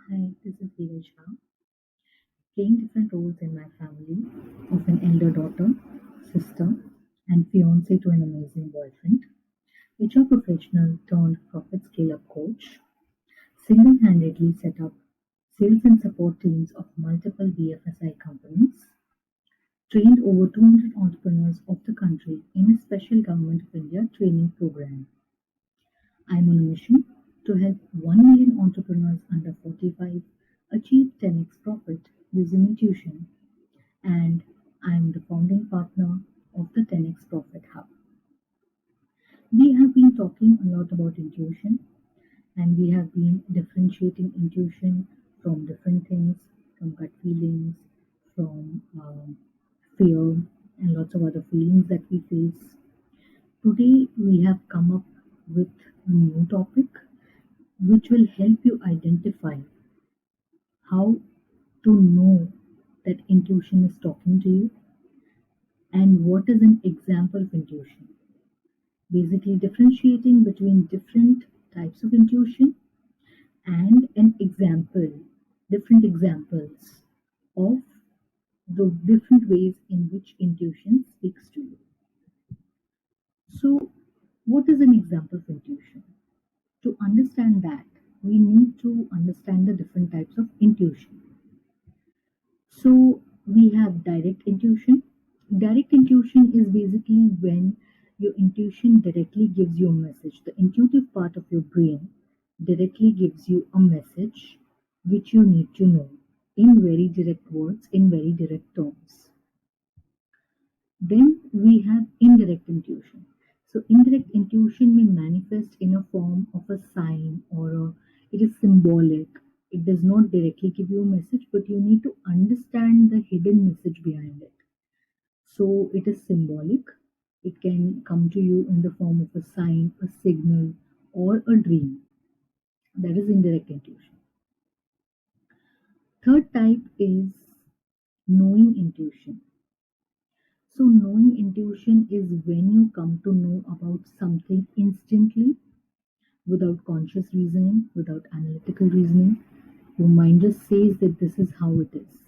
Hi, this is Dheeraj Shah, playing different roles in my family of an elder daughter, sister, and fiance to an amazing boyfriend, HR professional turned profit scale up coach, single handedly set up sales and support teams of multiple BFSI companies, trained over 200 entrepreneurs of the country in a special Government of India training program. I am on a mission to help 1 million entrepreneurs under 45 achieve 10x profit using intuition, and I am the founding partner of the 10x Profit Hub. We have been talking a lot about intuition, and we have been differentiating intuition from different things, from gut feelings, from fear, and lots of other feelings that we face. Today, we have come up with a new topic which will help you identify how to know that intuition is talking to you and what is an example of intuition. Basically, differentiating between different types of intuition and an example, different examples of the different ways in which intuition speaks to you. So, what is an example of intuition? To understand that, we need to understand the different types of intuition. So we have direct intuition. Direct intuition is basically when your intuition directly gives you a message. The intuitive part of your brain directly gives you a message which you need to know in very direct words, in very direct terms. Then we have indirect intuition. So indirect intuition may manifest in a form of a sign it is symbolic. It does not directly give you a message, but you need to understand the hidden message behind it. So it is symbolic. It can come to you in the form of a sign, a signal, or a dream. That is indirect intuition. Third type is knowing intuition. So, knowing intuition is when you come to know about something instantly without conscious reasoning, without analytical reasoning. Your mind just says that this is how it is.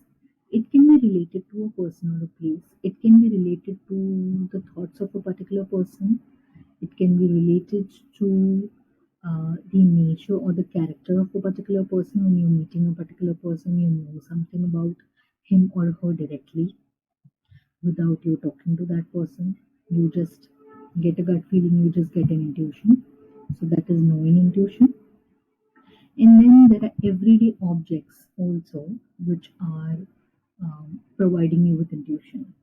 It can be related to a person or a place, it can be related to the thoughts of a particular person, it can be related to the nature or the character of a particular person. When you're meeting a particular person, you know something about him or her directly without you talking to that person. You just get a gut feeling, you just get an intuition. So that is knowing intuition. And then there are everyday objects also which are providing you with intuition.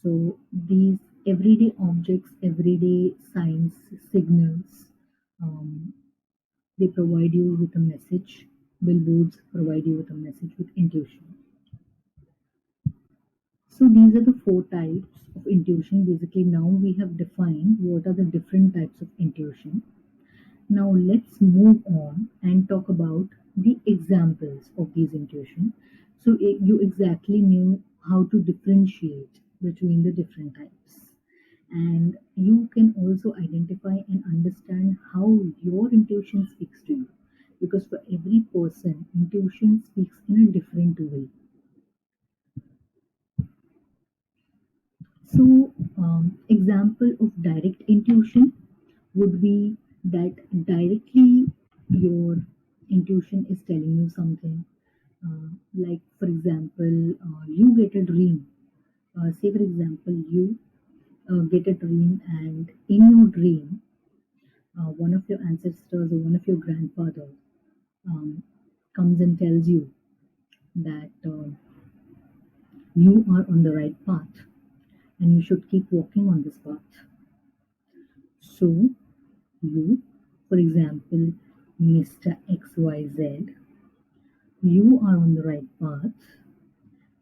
So these everyday objects, everyday signs, signals, um, they provide you with a message. Billboards provide you with a message with intuition. So these are the four types of intuition. Basically, now we have defined what are the different types of intuition. Now let's move on and talk about the examples of these intuition. So you exactly knew how to differentiate between the different types. And you can also identify and understand how your intuition speaks to you. Because for every person, intuition speaks in a different way. So, example of direct intuition would be that directly your intuition is telling you something. Like, for example, you get a dream. Say, for example, you get a dream, and in your dream, one of your ancestors or one of your grandfather um, comes and tells you that you are on the right path and you should keep walking on this path. So, you, for example, Mr. XYZ, you are on the right path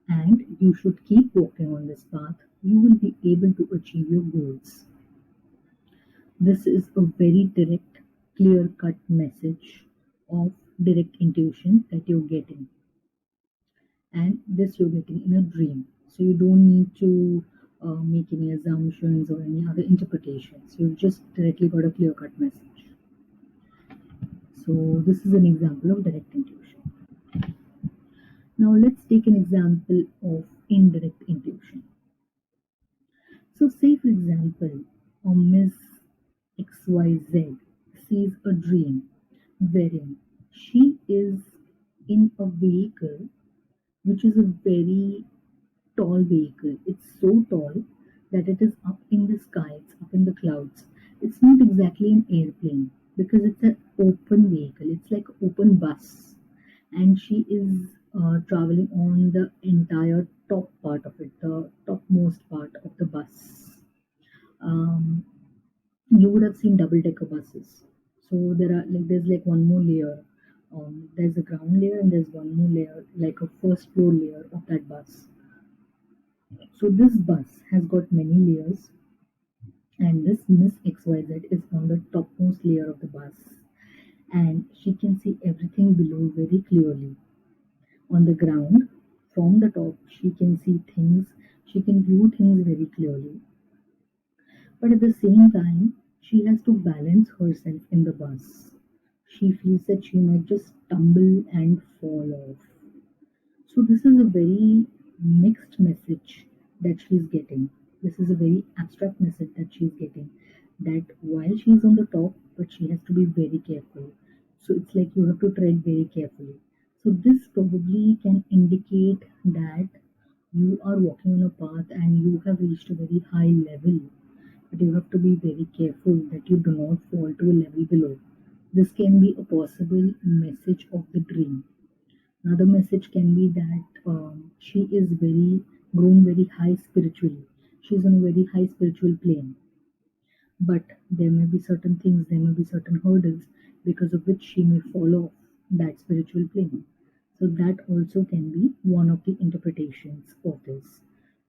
and you should keep walking on this path. You will be able to achieve your goals. This is a very direct, clear cut message of direct intuition that you're getting. And this you're getting in a dream. So you don't need to make any assumptions or any other interpretations. You've just directly got a clear cut message. So this is an example of direct intuition. Now let's take an example of indirect intuition. So say for example, Miss XYZ sees a dream wherein she is in a vehicle which is a very tall vehicle. It's so tall that it is up in the sky, it's up in the clouds. It's not exactly an airplane because it's an open vehicle, it's like an open bus. And she is traveling on the entire top part of it, the topmost part of the bus. Um, you would have seen double decker buses. So there's like one more layer. There's a ground layer and there's one more layer, like a first floor layer of that bus. So this bus has got many layers, and this Miss XYZ is on the topmost layer of the bus, and she can see everything below very clearly. On the ground, from the top, she can see things, she can view things very clearly. But at the same time, she has to balance herself in the bus. She feels that she might just stumble and fall off. So this is a very mixed message that she's getting. This is a very abstract message that she's getting. That while she's on the top, but she has to be very careful. So it's like you have to tread very carefully. So this probably can indicate that you are walking on a path and you have reached a very high level, but you have to be very careful that you do not fall to a level below. This can be a possible message of the dream. Another message can be that she is very grown very high spiritually. She's on a very high spiritual plane, but there may be certain things, there may be certain hurdles because of which she may fall off that spiritual plane. So that also can be one of the interpretations of this.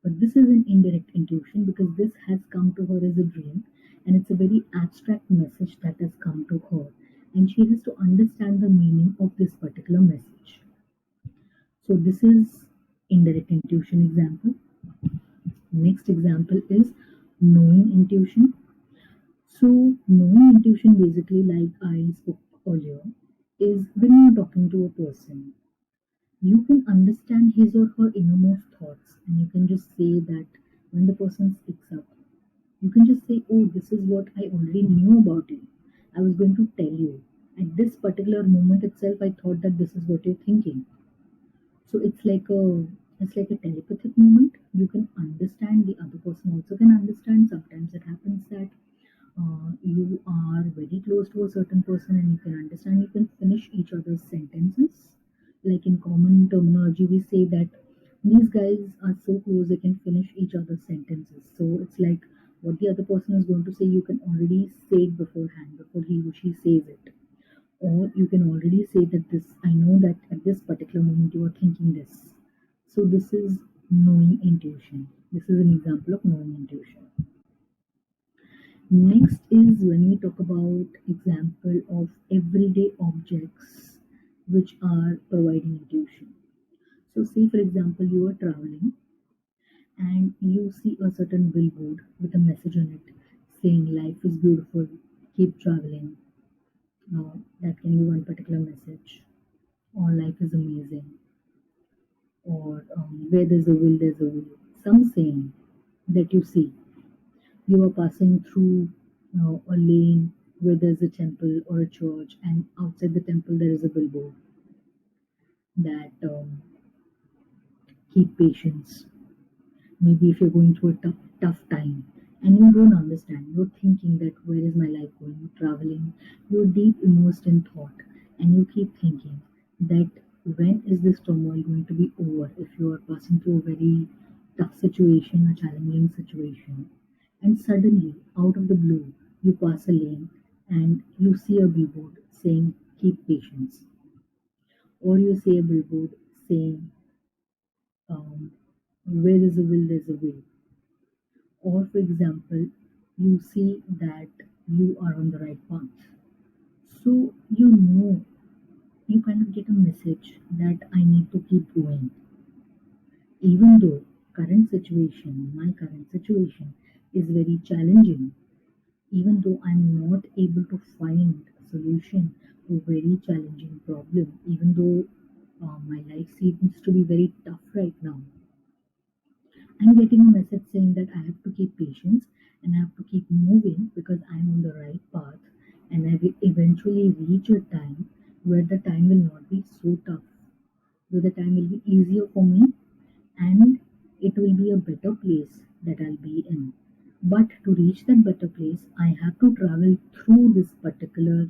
But this is an indirect intuition because this has come to her as a dream, and it's a very abstract message that has come to her, and she has to understand the meaning of this particular message. So this is indirect intuition example. Next example is knowing intuition. So knowing intuition basically, like I spoke earlier, is when you're talking to a person, you can understand his or her innermost thoughts, and you can just say that when the person speaks up, you can just say, "Oh, this is what I already knew about you. I was going to tell you. At this particular moment itself, I thought that this is what you're thinking." So it's like a telepathic moment. You can understand, the other person also can understand. Sometimes it happens that you are very close to a certain person and you can understand, you can finish each other's sentences. Like in common terminology, we say that these guys are so close they can finish each other's sentences. So it's like what the other person is going to say, you can already say it beforehand before he or she says it, or you can already say that this, I know that at this particular moment you are thinking this. So this is knowing intuition. This is an example of knowing intuition. Next is when we talk about example of everyday objects which are providing intuition. So say for example you are traveling and you see a certain billboard with a message on it saying life is beautiful, keep traveling. That can be one particular message. Or life is amazing, or where there's a will, there's a way. Some saying that you see. You are passing through a lane where there's a temple or a church, and outside the temple there is a billboard that keep patience. Maybe if you're going through a tough time and you don't understand, you're thinking that where is my life going? You're traveling, you're deep immersed in thought, and you keep thinking that when is this turmoil going to be over if you are passing through a very tough situation, a challenging situation. And suddenly, out of the blue, you pass a lane and you see a billboard saying, keep patience. Or you see a billboard saying, um, where is a will, there's a way. Or, for example, you see that you are on the right path. So, you kind of get a message that I need to keep going. Even though my current situation is very challenging, even though I'm not able to find a solution to a very challenging problem, even though My life seems to be very tough right now. I'm getting a message saying that I have to keep patience and I have to keep moving because I'm on the right path, and I will eventually reach a time where the time will not be so tough, where the time will be easier for me, and it will be a better place that I'll be in. But to reach that better place, I have to travel through this particular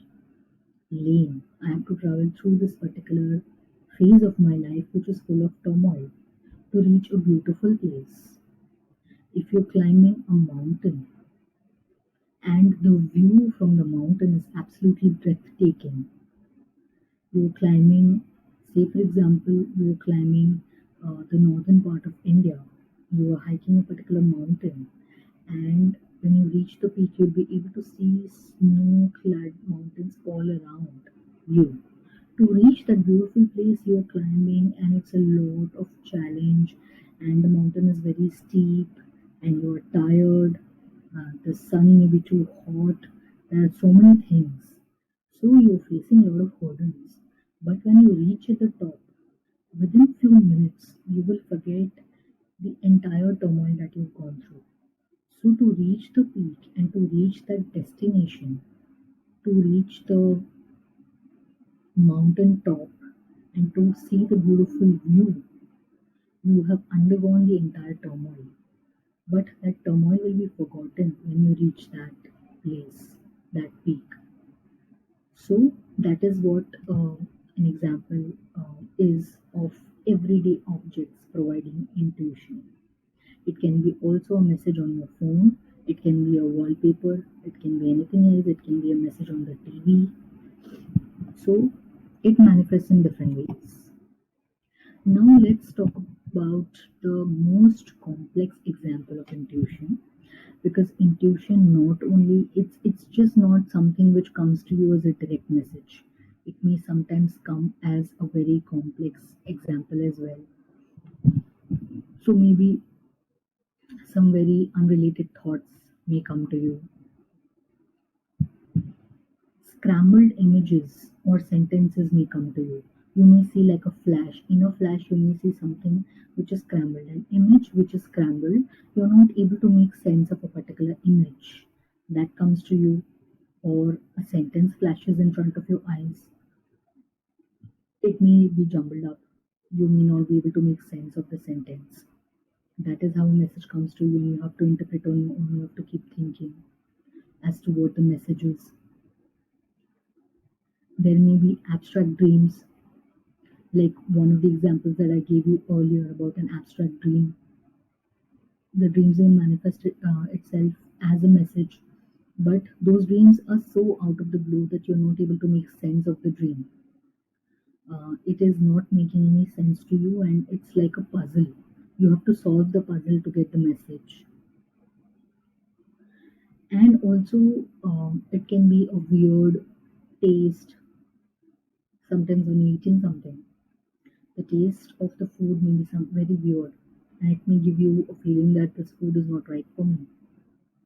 lane. I have to travel through this particular phase of my life, which is full of turmoil, to reach a beautiful place. If you're climbing a mountain and the view from the mountain is absolutely breathtaking, you're climbing, say for example, you're climbing the northern part of India, you are hiking a particular mountain, and when you reach the peak, you'll be able to see snow clad mountains all around you. To reach that beautiful place you're climbing, and it's a lot of challenge, and the mountain is very steep, and you're tired, the sun may be too hot, there are so many things. So you're facing a lot of hurdles. But when you reach at the top, within few minutes, you will forget the entire turmoil that you've gone through. So to reach the peak and to reach that destination, to reach the mountain top and to see the beautiful view, you have undergone the entire turmoil. But that turmoil will be forgotten when you reach that place, that peak. So that is what an example is of everyday objects providing intuition. It can be also a message on your phone, it can be a wallpaper, it can be anything else, it can be a message on the TV. So it manifests in different ways. Now let's talk about the most complex example of intuition, because intuition not only it's just not something which comes to you as a direct message. It may sometimes come as a very complex example as well. So maybe some very unrelated thoughts may come to you. Scrambled images or sentences may come to you. You may see like a flash. In a flash, you may see something which is scrambled. An image which is scrambled, you're not able to make sense of a particular image that comes to you, or a sentence flashes in front of your eyes. It may be jumbled up. You may not be able to make sense of the sentence. That is how a message comes to you, and you have to interpret on your own. You have to keep thinking as to what the message is. There may be abstract dreams, like one of the examples that I gave you earlier about an abstract dream. The dreams will manifest itself as a message, but those dreams are so out of the blue that you're not able to make sense of the dream. It is not making any sense to you, and it's like a puzzle. You have to solve the puzzle to get the message. And also, it can be a weird taste. Sometimes when you're eating something, the taste of the food may be some very weird, and it may give you a feeling that this food is not right for me.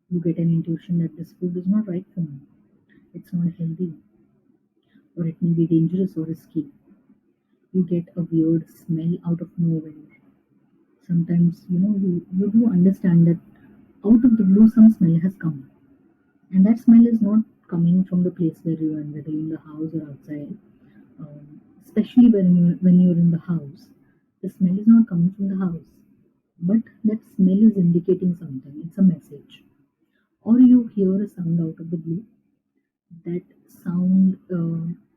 You get an intuition that this food is not right for me. It's not healthy, or it may be dangerous or risky. You get a weird smell out of nowhere. Sometimes, you do understand that out of the blue some smell has come. And that smell is not coming from the place where you are, whether in the house or outside. Especially when you're in the house, the smell is not coming from the house, but that smell is indicating something. It's a message. Or you hear a sound out of the blue. That sound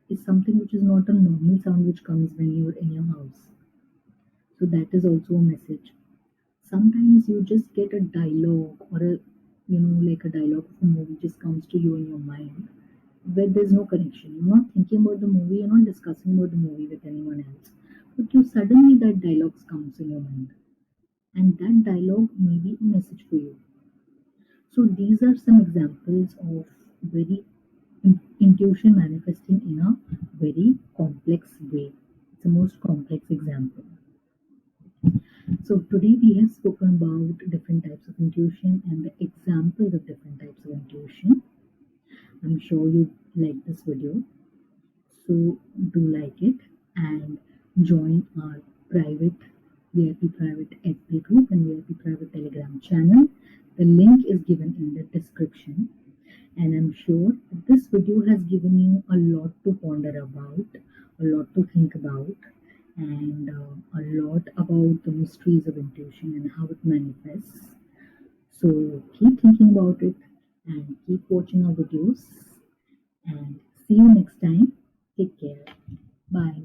is something which is not a normal sound which comes when you're in your house. So that is also a message. Sometimes you just get a dialogue, or like a dialogue of a movie just comes to you in your mind, where there's no connection. You're not thinking about the movie, you're not discussing about the movie with anyone else, but you suddenly that dialogue comes in your mind, and that dialogue may be a message for you. So these are some examples of very intuition manifesting in a very complex way. It's the most complex example. So today we have spoken about different types of intuition and the examples of different types of intuition. I'm sure you like this video. So do like it, and join our private VIP private FB group and VIP private Telegram channel. The link is given in the description. And I'm sure that this video has given you a lot to ponder about, a lot to think about, and a lot about the mysteries of intuition and how it manifests. So keep thinking about it and keep watching our videos. And see you next time. Take care. Bye.